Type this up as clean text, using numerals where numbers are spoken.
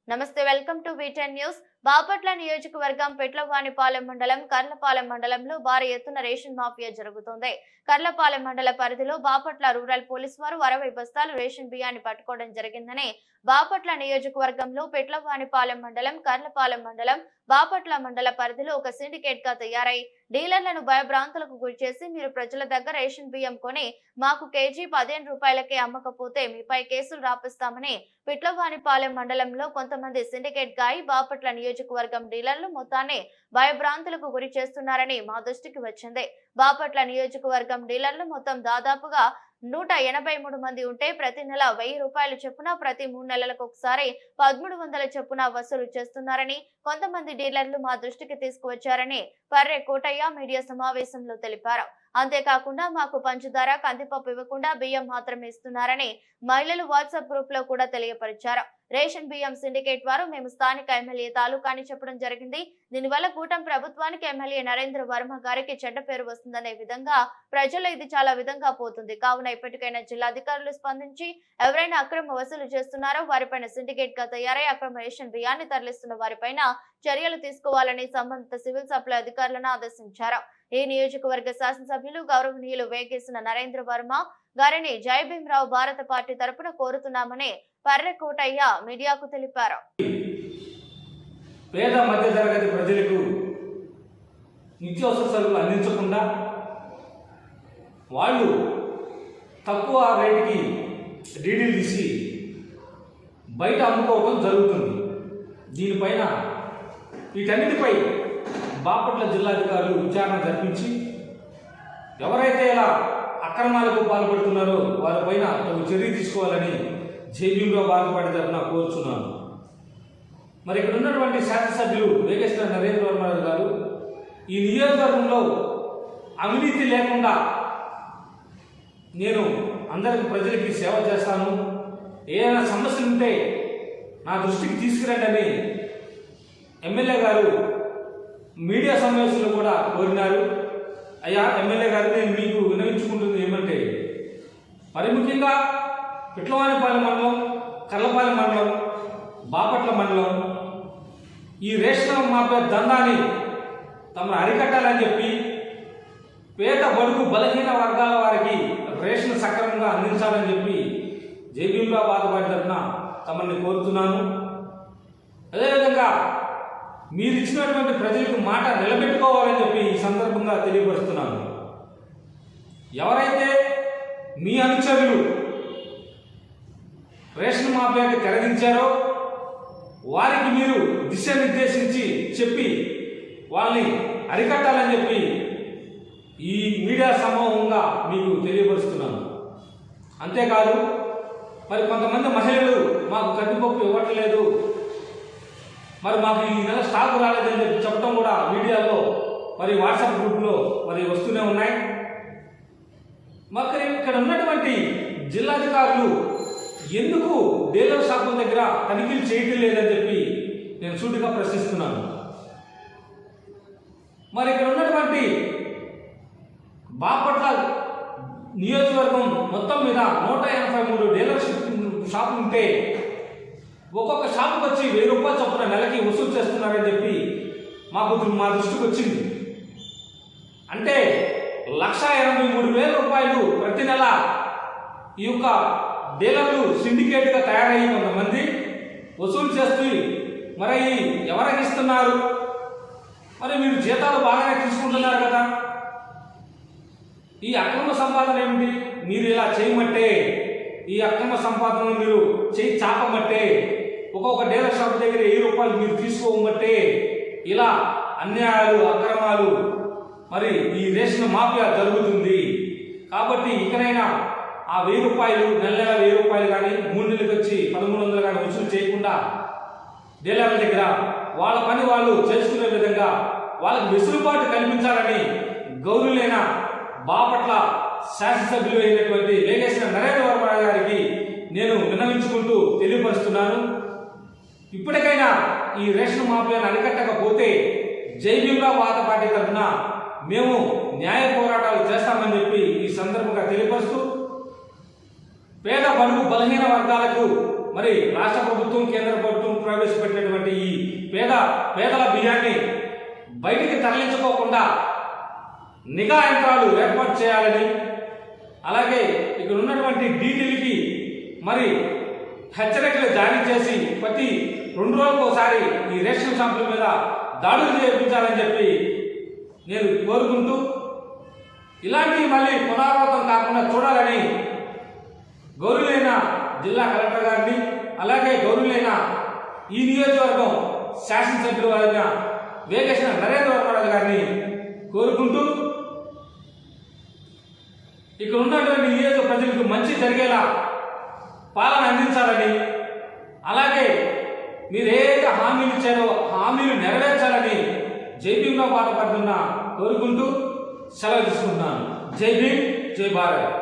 నమస్తే welcome to వీటెన్ news. Bapatla నియోజకవర్గం పెట్లవానిపాలెం మండలం కర్లపాలెం మండలంలో భారీ ఎత్తున రేషన్ మాఫియా జరుగుతోంది. కర్లపాలెం మండల పరిధిలో బాపట్ల రూరల్ పోలీస్ వారు 60 బస్తాలు రేషన్ బియ్యాన్ని పట్టుకోవడం జరిగిందని బాపట్ల నియోజకవర్గంలో పెట్లవానిపాలెం మండలం కర్లపాలెం మండలం బాపట్ల మండల పరిధిలో ఒక సిండికేట్ గా తయారై డీలర్లను భయభ్రాంతులకు గురిచేసి మీరు ప్రజల దగ్గర రేషన్ బియ్యం కొని మాకు కేజీ 15 రూపాయలకే అమ్మకపోతే మీపై కేసులు రాపిస్తామని పెట్లవానిపాలెం మండలంలో కొంతమంది సిండికేట్ గాయి బాపట్ల నియోజకవర్గం డీలర్లు మొత్తాన్ని భయభ్రాంతులకు గురి చేస్తున్నారని మా దృష్టికి వచ్చింది. బాపట్ల నియోజకవర్గం డీలర్లు మొత్తం దాదాపుగా 183 మంది ఉంటే ప్రతి నెల 1000 రూపాయలు చొప్పున ప్రతి 3 నెలలకు ఒకసారి 1300 చొప్పున వసూలు చేస్తున్నారని కొంతమంది డీలర్లు మా దృష్టికి తీసుకువచ్చారని పర్రె కోటయ్య మీడియా సమావేశంలో తెలిపారు. అంతేకాకుండా మాకు పంచదార కందిపప్పు ఇవ్వకుండా బియ్యం మాత్రమే ఇస్తున్నారని మహిళలు వాట్సాప్ గ్రూప్ లో కూడా తెలియపరిచారు. రేషన్ బియ్యం సిండికేట్ వారు మేము స్థానిక ఎమ్మెల్యే తాలూకా అని చెప్పడం జరిగింది. దీనివల్ల కూటమి ప్రభుత్వానికి ఎమ్మెల్యే నరేంద్ర వర్మ గారికి చెడ్డ పేరు వస్తుందనే విధంగా ప్రజలు ఇది చాలా విధంగా పోతుంది. కావున ఇప్పటికైనా జిల్లా అధికారులు స్పందించి ఎవరైనా అక్రమ వసూలు చేస్తున్నారో వారిపైన సిండికేట్ గా తయారై అక్రమ రేషన్ బియ్యాన్ని తరలిస్తున్న వారిపైన చర్యలు తీసుకోవాలని సంబంధిత సివిల్ సప్లై అధికారులను ఆదేశించారు. ఈ నియోజకవర్గ శాసనసభ్యులు గౌరవనీయులు వేగేసిన నరేంద్ర వర్మ గారిని జై భీమరావు భారత పార్టీ తరపున కోరుతున్నామని పర్రె కోటయ్య మీడియాకు తెలిపారు. పేద మధ్య తరగతి ప్రజలకు నిత్యావసర సరుకులు అందించకుండా వాళ్ళు తక్కువ రేటుకి డీడీలు తీసి బయట అమ్ముకోవడం జరుగుతుంది. దీనిపైన వీటన్నిటిపై బాపట్ల జిల్లాధికారులు విచారణ జరిపించి ఎవరైతే ఇలా అక్రమాలకు పాల్పడుతున్నారో వారిపైన చర్య తీసుకోవాలని జై భీమరావు భారత పార్టీ తరఫున కోరుచున్నాను. మరి ఇక్కడ ఉన్నటువంటి శాసనసభ్యులు వేగేశ్వర నరేంద్ర వర్మ గారు ఈ నియోజకవర్గంలో అవినీతి లేకుండా నేను అందరికి ప్రజలకి సేవ చేస్తాను, ఏదైనా సమస్యలు ఉంటే నా దృష్టికి తీసుకురండి అని ఎమ్మెల్యే గారు మీడియా సమావేశంలో కూడా కోరినారు. అయ్యా ఎమ్మెల్యే గారు, నేను మీకు వినవించుకుంటుంది ఏమంటే మరి ముఖ్యంగా పెట్లవానిపాలెం మండలం, కర్లపాలెం మండలం, బాపట్ల మండలం ఈ రేషన్ మాఫియా దందాన్ని తమను అరికట్టాలని చెప్పి పేద బడుగు బలహీన వర్గాల వారికి రేషన్ సక్రమంగా అందించాలని చెప్పి జై భీమరావు భారత పార్టీ తరఫున తమని కోరుతున్నాను. అదేవిధంగా మీరు ఇచ్చినటువంటి ప్రజలకు మాట నిలబెట్టుకోవాలని చెప్పి ఈ సందర్భంగా తెలియపరుస్తున్నాను. ఎవరైతే మీ అనుచరులు రేషన్ మాఫియాకి తెరదించారో వారికి మీరు దిశానిర్దేశించి చెప్పి వాళ్ళని అరికట్టాలని చెప్పి ఈ మీడియా సమూహంగా మీకు తెలియపరుస్తున్నాను. అంతేకాదు మరి కొంతమంది మహిళలు మాకు కందిపప్పు ఇవ్వట్లేదు, మరి మాకు ఈ నెల స్టాక్ రాలేదని చెప్పి చెప్పడం కూడా మీడియాలో మరి వాట్సాప్ గ్రూప్లో మరి వస్తూనే ఉన్నాయి. మరి ఇక్కడ ఉన్నటువంటి జిల్లాధికారులు ఎందుకు డీలర్ షాపుల దగ్గర తనిఖీలు చేయటం లేదని చెప్పి నేను సూటిగా ప్రశ్నిస్తున్నాను. మరి ఇక్కడ ఉన్నటువంటి బాపట్ల నియోజకవర్గం మొత్తం మీద 183 డీలర్షిప్ షాపులు ఉంటే ఒక్కొక్క షాపుకి వచ్చి 1000 రూపాయలు చొప్పున నెలకి వసూలు చేస్తున్నారని చెప్పి మా దృష్టికి వచ్చింది. అంటే 1,83,000 రూపాయలు ప్రతి నెల ఈ యొక్క డీలర్లు సిండికేట్గా తయారయ్యి కొంతమంది వసూలు చేస్తూ మరి ఎవరికి ఇస్తున్నారు? మరి మీరు జీతాలు బాగానే తీసుకుంటున్నారు కదా, ఈ అక్రమ సంపాదన ఏమిటి? మీరు ఇలా చేయమంటే ఈ అక్రమ సంపాదనను మీరు చేయి చాపమంటే ఒక్కొక్క డీలర్ షాప్ దగ్గర 1000 రూపాయలు మీరు తీసుకోమంటే ఇలా అన్యాయాలు అక్రమాలు మరి ఈ రేషన్ మాఫియా జరుగుతుంది. కాబట్టి ఇకనైనా ఆ 1000 రూపాయలు నెల 1000 రూపాయలు కానీ 3 నెలలకు వచ్చి 1300 కానీ వసూలు చేయకుండా డీలర్ల దగ్గర వాళ్ళ పని వాళ్ళు చేసుకునే విధంగా వాళ్ళకి వెసులుబాటు కల్పించాలని గౌరవులైన బాపట్ల శాసనసభ్యులు అయినటువంటి వేగేశ్వర నరేంద్ర వర్మ గారికి నేను విన్నవించుకుంటూ తెలియపరుస్తున్నాను. ఇప్పటికైనా ఈ రేషన్ మాఫియాను అరికట్టకపోతే జై భీమరావు భారత పార్టీ తరఫున మేము న్యాయ పోరాటాలు చేస్తామని చెప్పి ఈ సందర్భంగా తెలియపరుస్తూ పేద బడుగు బలహీన వర్గాలకు మరి రాష్ట్ర ప్రభుత్వం కేంద్ర ప్రభుత్వం ప్రవేశపెట్టినటువంటి ఈ పేదల బియ్యాన్ని బయటికి తరలించుకోకుండా నిఘా యంత్రాలు ఏర్పాటు చేయాలని, అలాగే ఇక్కడ ఉన్నటువంటి డీటీలకి మరి హెచ్చరికలు జారీ చేసి ప్రతి 2 రోజులకు ఒకసారి ఈ రేషన్ షాపుల మీద దాడులు చేయించాలని చెప్పి నేను కోరుకుంటూ, ఇలాంటివి మళ్ళీ పునరావృతం కాకుండా చూడాలని గౌరవులైన జిల్లా కలెక్టర్ గారిని, అలాగే గౌరవులైన ఈ నియోజకవర్గం శాసనసభ్యులు అయిన వేగేశ్వర నరేంద్ర వర్మరాజు గారిని కోరుకుంటూ, ఇక్కడ ఉన్నటువంటి నియోజక ప్రజలకు మంచి జరిగేలా పాలన అందించాలని, అలాగే మీరు ఏదైతే హామీలు ఇచ్చారో హామీలు నెరవేర్చాలని జై భీమ్లో బాధపడుతున్నా కోరుకుంటూ సెలవు తీసుకుంటున్నాను. జై భీమ్, జై భారత్.